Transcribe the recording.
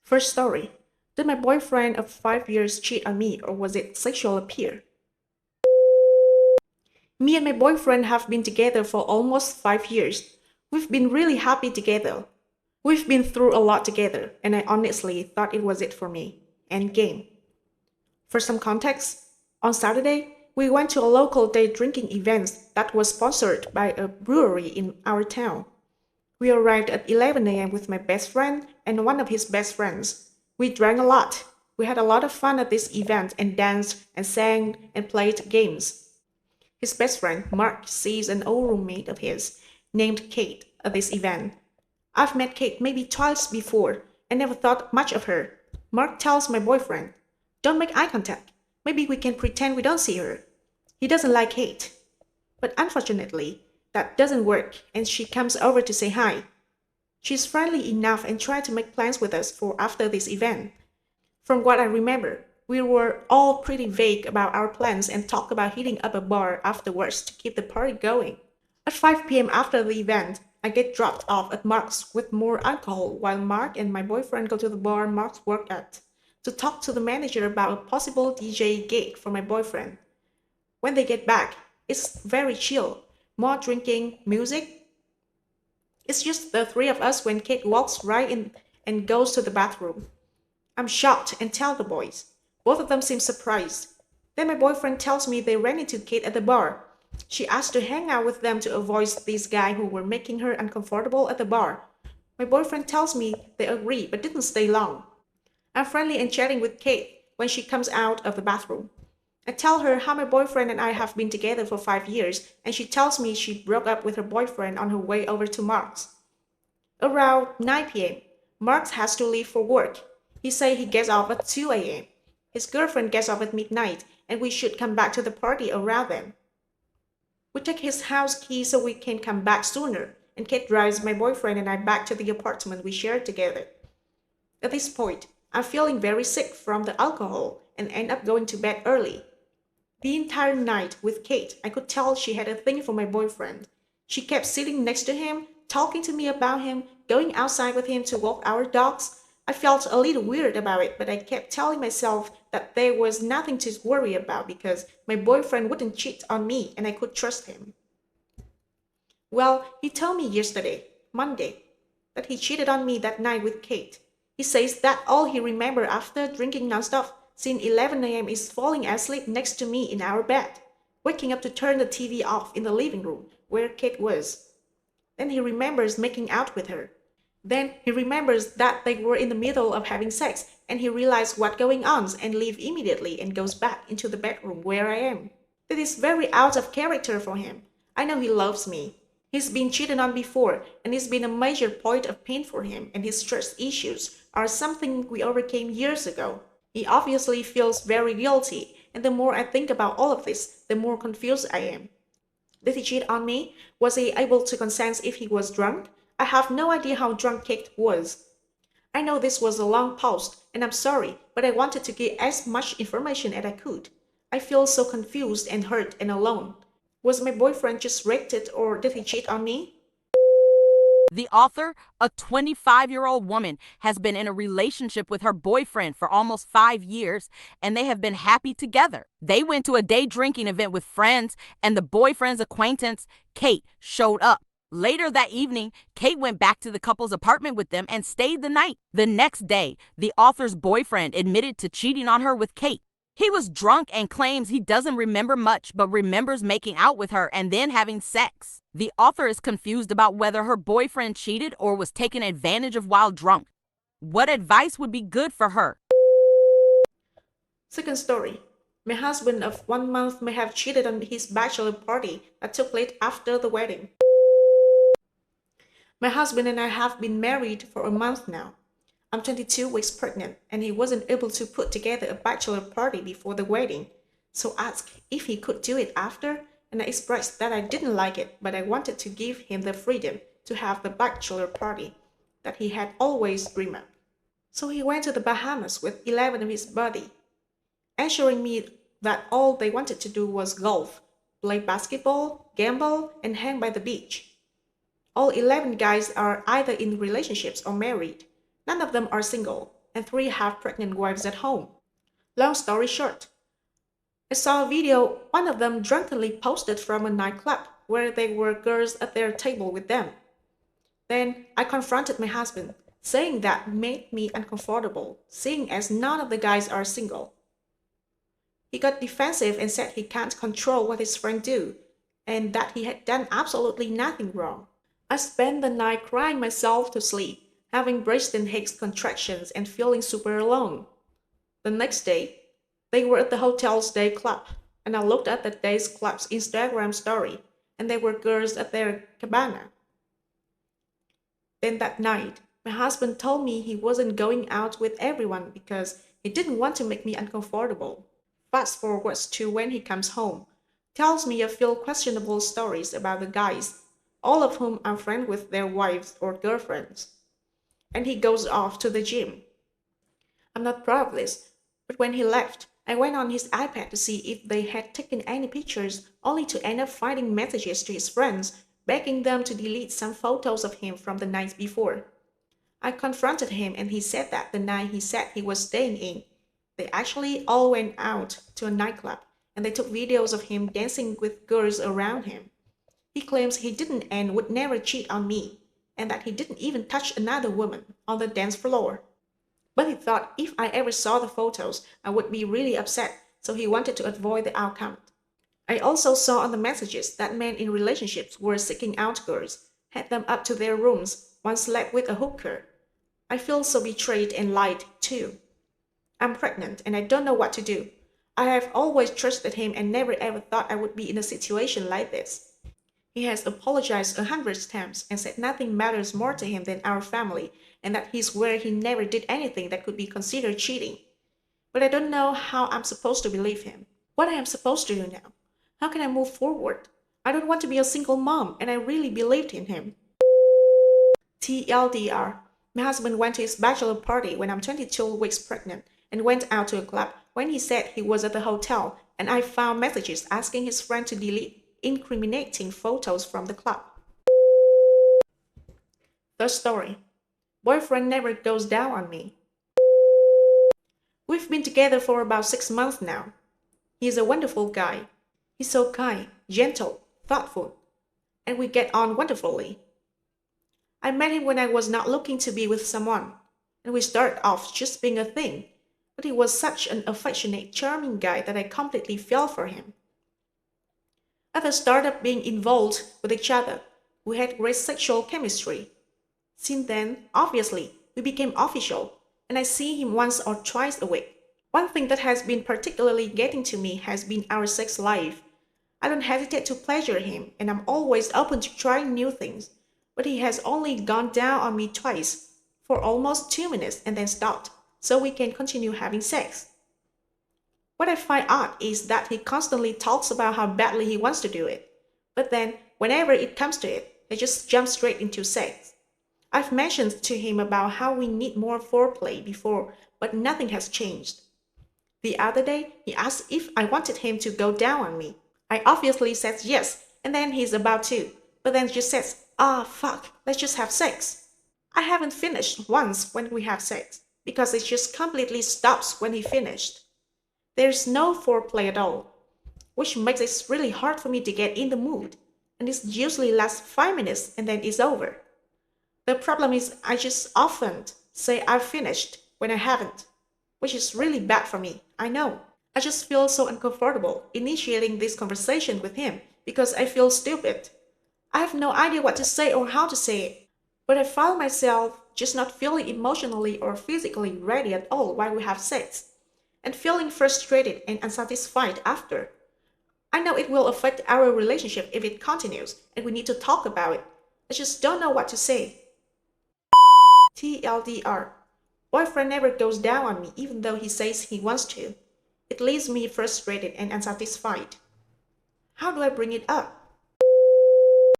First story. Did my boyfriend of 5 years cheat on me or was it sexual appeal? Me and my boyfriend have been together for almost 5 years. We've been really happy together. We've been through a lot together, and I honestly thought it was it for me. End game. For some context, on Saturday, we went to a local day drinking event that was sponsored by a brewery in our town. We arrived at 11 a.m. with my best friend and one of his best friends. We drank a lot. We had a lot of fun at this event and danced and sang and played games. His best friend, Mark, sees an old roommate of his named Kate at this event. I've met Kate maybe twice before and never thought much of her. Mark tells my boyfriend, "Don't make eye contact. Maybe we can pretend we don't see her." He doesn't like Kate. But unfortunately, that doesn't work and she comes over to say hi. She's friendly enough and tried to make plans with us for after this event. From what I remember, we were all pretty vague about our plans and talked about hitting up a bar afterwards to keep the party going. At 5 p.m. after the event, I get dropped off at Mark's with more alcohol while Mark and my boyfriend go to the bar Mark's worked at to talk to the manager about a possible DJ gig for my boyfriend. When they get back, it's very chill. More drinking, music. It's just the three of us when Kate walks right in and goes to the bathroom. I'm shocked and tell the boys. Both of them seem surprised. Then my boyfriend tells me they ran into Kate at the bar. She asked to hang out with them to avoid these guys who were making her uncomfortable at the bar. My boyfriend tells me they agree but didn't stay long. I'm friendly and chatting with Kate when she comes out of the bathroom. I tell her how my boyfriend and I have been together for 5 years, and she tells me she broke up with her boyfriend on her way over to Mark's. Around 9 p.m., Mark has to leave for work. He says he gets off at 2 a.m. His girlfriend gets off at midnight, and we should come back to the party around then. We take his house key so we can come back sooner, and Kate drives my boyfriend and I back to the apartment we shared together. At this point, I'm feeling very sick from the alcohol and end up going to bed early. The entire night with Kate, I could tell she had a thing for my boyfriend. She kept sitting next to him, talking to me about him, going outside with him to walk our dogs. I felt a little weird about it, but I kept telling myself that there was nothing to worry about because my boyfriend wouldn't cheat on me and I could trust him. Well, he told me yesterday, Monday, that he cheated on me that night with Kate. He says that all he remembered after drinking nonstop since 11 a.m. is falling asleep next to me in our bed, waking up to turn the TV off in the living room where Kate was. Then he remembers making out with her. Then he remembers that they were in the middle of having sex and he realized what's going on and leaves immediately and goes back into the bedroom where I am. That is very out of character for him. I know he loves me. He's been cheated on before and it's been a major point of pain for him and his trust issues are something we overcame years ago. He obviously feels very guilty and the more I think about all of this, the more confused I am. Did he cheat on me? Was he able to consent if he was drunk? I have no idea how drunk Kate was. I know this was a long pause, and I'm sorry, but I wanted to get as much information as I could. I feel so confused and hurt and alone. Was my boyfriend just wrecked it or did he cheat on me? The author, a 25-year-old woman, has been in a relationship with her boyfriend for almost 5 years, and they have been happy together. They went to a day drinking event with friends, and the boyfriend's acquaintance, Kate, showed up. Later that evening, Kate went back to the couple's apartment with them and stayed the night. The next day, the author's boyfriend admitted to cheating on her with Kate. He was drunk and claims he doesn't remember much but remembers making out with her and then having sex. The author is confused about whether her boyfriend cheated or was taken advantage of while drunk. What advice would be good for her? Second story. My husband of 1 month may have cheated on his bachelor party that took place after the wedding. My husband and I have been married for a month now. I'm 22 weeks pregnant and he wasn't able to put together a bachelor party before the wedding. So asked if he could do it after and I expressed that I didn't like it but I wanted to give him the freedom to have the bachelor party that he had always dreamed of. So he went to the Bahamas with 11 of his buddies, assuring me that all they wanted to do was golf, play basketball, gamble, and hang by the beach. All 11 guys are either in relationships or married. None of them are single. and 3 half-pregnant wives at home. Long story short, I saw a video one of them drunkenly posted from a nightclub where there were girls at their table with them. Then I confronted my husband, saying that made me uncomfortable, seeing as none of the guys are single. He got defensive and said he can't control what his friend do, and that he had done absolutely nothing wrong. I spent the night crying myself to sleep, having Braxton Hicks contractions and feeling super alone. The next day, they were at the hotel's day club, and I looked at the day's club's Instagram story, and there were girls at their cabana. Then that night, my husband told me he wasn't going out with everyone because he didn't want to make me uncomfortable. Fast forwards to when he comes home, tells me a few questionable stories about the guys, all of whom are friends with their wives or girlfriends. And he goes off to the gym. I'm not proud of this, but when he left, I went on his iPad to see if they had taken any pictures, only to end up finding messages to his friends, begging them to delete some photos of him from the night before. I confronted him and he said that the night he said he was staying in, they actually all went out to a nightclub and they took videos of him dancing with girls around him. He claims he didn't and would never cheat on me, and that he didn't even touch another woman on the dance floor. But he thought if I ever saw the photos, I would be really upset, so he wanted to avoid the outcome. I also saw on the messages that men in relationships were seeking out girls, had them up to their rooms, once slept with a hooker. I feel so betrayed and lied too. I'm pregnant and I don't know what to do. I have always trusted him and never ever thought I would be in a situation like this. He has apologized 100 times and said nothing matters more to him than our family and that he swears he never did anything that could be considered cheating. But I don't know how I'm supposed to believe him. What I am supposed to do now? How can I move forward? I don't want to be a single mom and I really believed in him. TLDR. My husband went to his bachelor party when I'm 22 weeks pregnant and went out to a club when he said he was at the hotel, and I found messages asking his friend to delete incriminating photos from the club. Third story. Boyfriend never goes down on me. We've been together for about 6 months now. He's a wonderful guy. He's so kind, gentle, thoughtful, and we get on wonderfully. I met him when I was not looking to be with someone, and we started off just being a thing, but he was such an affectionate, charming guy that I completely fell for him. At the start of being involved with each other, we had great sexual chemistry. Since then, obviously, we became official, and I see him once or twice a week. One thing that has been particularly getting to me has been our sex life. I don't hesitate to pleasure him, and I'm always open to trying new things, but he has only gone down on me twice, for almost 2 minutes and then stopped, so we can continue having sex. What I find odd is that he constantly talks about how badly he wants to do it, but then, whenever it comes to it, he just jumps straight into sex. I've mentioned to him about how we need more foreplay before, but nothing has changed. The other day, he asked if I wanted him to go down on me. I obviously said yes, and then he's about to, but then just says, fuck, let's just have sex. I haven't finished once when we have sex, because it just completely stops when he finished. There's no foreplay at all, which makes it really hard for me to get in the mood, and it usually lasts 5 minutes and then it's over. The problem is I just often say I've finished when I haven't, which is really bad for me, I know. I just feel so uncomfortable initiating this conversation with him because I feel stupid. I have no idea what to say or how to say it, but I found myself just not feeling emotionally or physically ready at all while we have sex, and feeling frustrated and unsatisfied after. I know it will affect our relationship if it continues, and we need to talk about it. I just don't know what to say. TLDR. Boyfriend never goes down on me even though he says he wants to. It leaves me frustrated and unsatisfied. How do I bring it up?